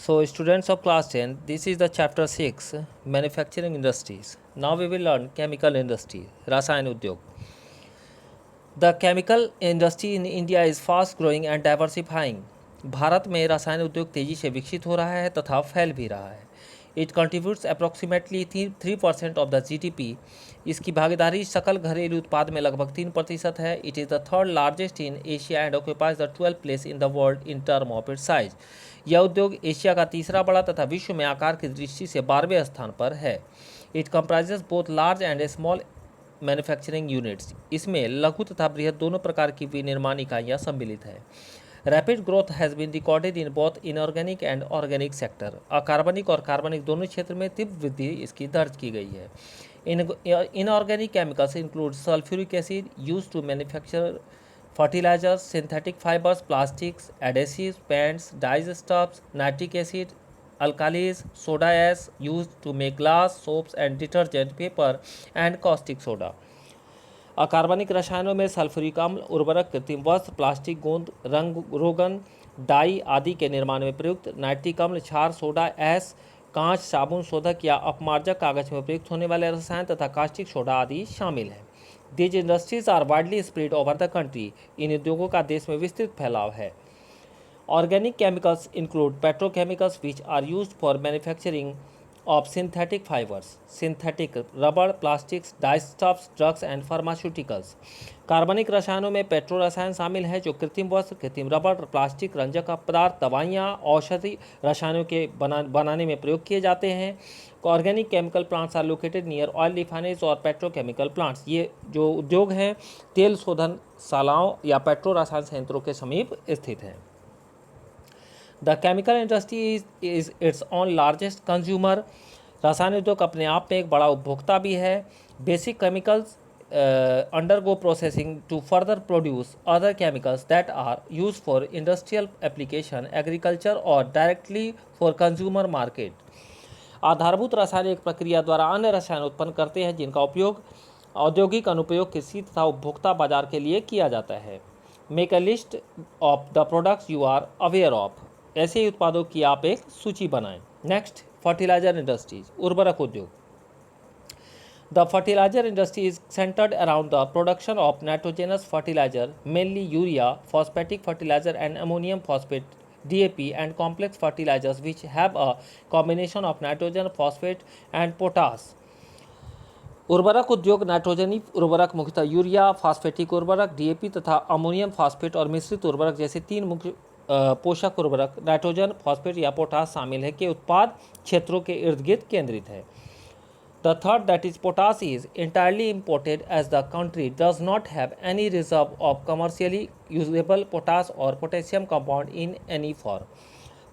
So, students of class 10, this is the chapter 6 manufacturing industries. Now we will learn chemical industry, Rasayan Udyog. The chemical industry in India is fast growing and diversifying. Bharat में रसायन उद्योग तेजी से विकसित हो रहा है तथा फैल भी रहा है. It contributes approximately 3% of the GDP. इसकी भागीदारी सकल घरेलू उत्पाद में लगभग 3% है. It is the third largest in Asia and occupies the 12th place in the world in term of its size. यह उद्योग एशिया का तीसरा बड़ा तथा विश्व में आकार की दृष्टि से 12वें स्थान पर है. It comprises both large and small manufacturing units. इसमें लघु तथा बृहद दोनों प्रकार की विनिर्माण इकाइयाँ सम्मिलित हैं. Rapid growth has been recorded in both inorganic and organic sector. अकार्बनिक और कार्बनिक दोनों क्षेत्र में तीव्र वृद्धि इसकी दर्ज की गई है. Inorganic chemicals include sulphuric acid use to manufacture fertilizers, synthetic fibers, plastics, adhesives, paints, dyes, stuffs, nitric acid, alkalis, soda ash used to make glass, soaps and detergent, paper and caustic soda. अकार्बनिक रसायनों में sulphuric अम्ल, उर्वरक, कृत्रिम वस्त्र, plastic गोंद, रंग रोगन, डाई आदि के निर्माण में प्रयुक्त नाइट्रिक अम्ल, क्षार, सोडा ऐश, कांच, साबुन, शोधक या अपमार्जक, कागज में प्रयुक्त होने वाले रसायन तथा कास्टिक सोडा आदि शामिल हैं. These industries are widely spread over the country. इन उद्योगों का देश में विस्तृत फैलाव है. Organic chemicals include petrochemicals which are used for manufacturing of synthetic fibers, synthetic rubber, plastics, dyestuffs, drugs and pharmaceuticals. कार्बनिक रसायनों में पेट्रो रसायन शामिल है जो कृत्रिम वस्त्र, कृत्रिम रबर, प्लास्टिक, रंजक पदार्थ, दवाइयाँ, औषधि रसायनों के बनाने में प्रयोग किए जाते हैं. Organic chemical plants are located near oil refineries और पेट्रोकेमिकल प्लांट्स. ये जो उद्योग हैं तेल शोधन शालाओं या पेट्रो रसायन संयंत्रों के समीप स्थित हैं. The chemical industry is it's on largest consumer. रसायन उद्योग अपने आप में एक बड़ा उपभोक्ता भी है. Basic chemicals undergo processing to further produce other chemicals that are used for industrial application, agriculture or directly for consumer market. आधारभूत रासायनिक प्रक्रिया द्वारा अन्य रसायन उत्पन्न करते हैं जिनका उपयोग औद्योगिक अनुप्रयोग कृषि तथा उपभोक्ता बाजार के लिए किया जाता है. Make a list of the products you are aware of. ऐसे उत्पादों की आप एक सूची बनाएं. नेक्स्ट, फर्टिलाइजर इंडस्ट्रीज, उर्वरक उद्योग. The fertilizer industry is centered around the production of nitrogenous fertilizer, mainly urea, phosphatic fertilizer and ammonium phosphate DAP and complex fertilizers which have a combination of nitrogen, phosphate and potash. उर्वरक उद्योग नाइट्रोजनी उर्वरक मुख्यतः urea, phosphatic उर्वरक DAP तथा ammonium phosphate और मिश्रित उर्वरक जैसे तीन मुख्य पोषक उर्वरक नाइट्रोजन, फॉस्फेट या पोटाश शामिल है के उत्पाद क्षेत्रों के इर्द गिर्द केंद्रित है. The third, that is potash, is entirely imported as the country does not have any reserve of commercially usable potash or potassium compound in any form.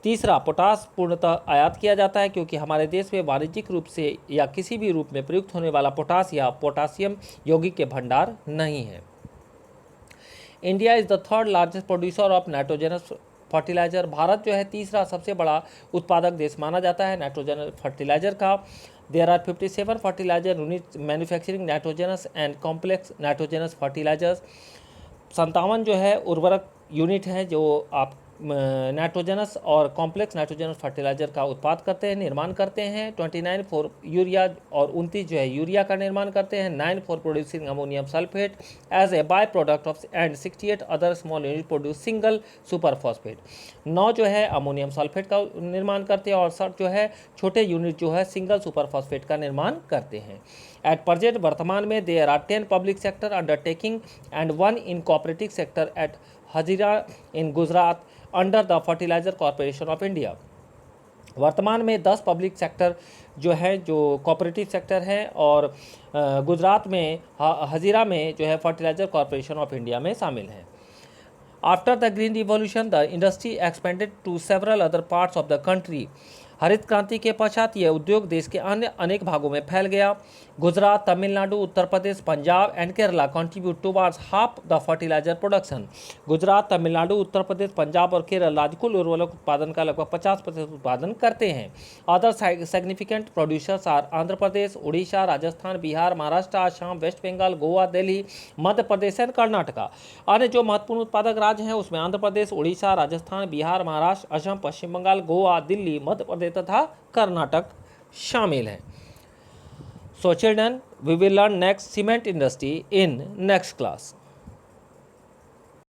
तीसरा, पोटाश पूर्णतः आयात किया जाता है क्योंकि हमारे देश में वाणिज्यिक रूप से या किसी भी रूप में प्रयुक्त होने वाला पोटाश या पोटासियम यौगिक के भंडार नहीं है. India is the third largest producer of nitrogenous fertiliser. भारत जो है तीसरा सबसे बड़ा उत्पादक देश माना जाता है नाइट्रोजन फर्टिलाइजर का. There are 57 fertilizer units manufacturing nitrogenous and complex nitrogenous fertilizers. 57 जो है उर्वरक यूनिट हैं जो आप नाइट्रोजनस और कॉम्प्लेक्स नाइट्रोजनस फर्टिलाइजर का उत्पाद करते हैं, निर्माण करते हैं. 29 फॉर यूरिया और 29 जो है यूरिया का निर्माण करते हैं. 9 for producing ammonium sulphate as a by product of and 68 other small unit produce single super phosphate. 9 जो है अमोनियम सल्फेट का निर्माण करते हैं और 60 जो है छोटे यूनिट जो है सिंगल सुपर फॉस्फेट का निर्माण करते हैं. एट प्रेजेंट वर्तमान में there are 10 public sector undertaking and 1 in cooperative sector at Hazira in Gujarat under the fertiliser corporation of India. वर्तमान में 10 पब्लिक सेक्टर जो है जो कोऑपरेटिव सेक्टर है और गुजरात में हजीरा में जो है फर्टिलाइजर कॉरपोरेशन ऑफ इंडिया में शामिल हैं. After the green revolution the industry expanded to several other parts of the country. हरित क्रांति के पश्चात यह उद्योग देश के अन्य अनेक भागों में फैल गया। Gujarat, Tamil Nadu, Uttar Pradesh, Punjab and Kerala contribute towards half the fertiliser production. Gujarat, Tamil Nadu, Uttar Pradesh, Punjab और केरल राज्य कुल उर्वरक उत्पादन का लगभग 50% उत्पादन करते हैं। Other significant producers are Andhra Pradesh, Orissa, Rajasthan, Bihar, Maharashtra, Assam, West Bengal, Goa, Delhi, Madhya Pradesh and Karnataka. अन्य जो महत्वपूर्ण उत्पादक राज्य हैं उसमें आंध्र प्रदेश, उड़ीसा, राजस्थान, बिहार, महाराष्ट्र, असम, पश्चिम बंगाल, गोवा, दिल्ली, मध्य प्रदेश तथा कर्नाटक शामिल हैं। So children, we will learn next cement industry in next class.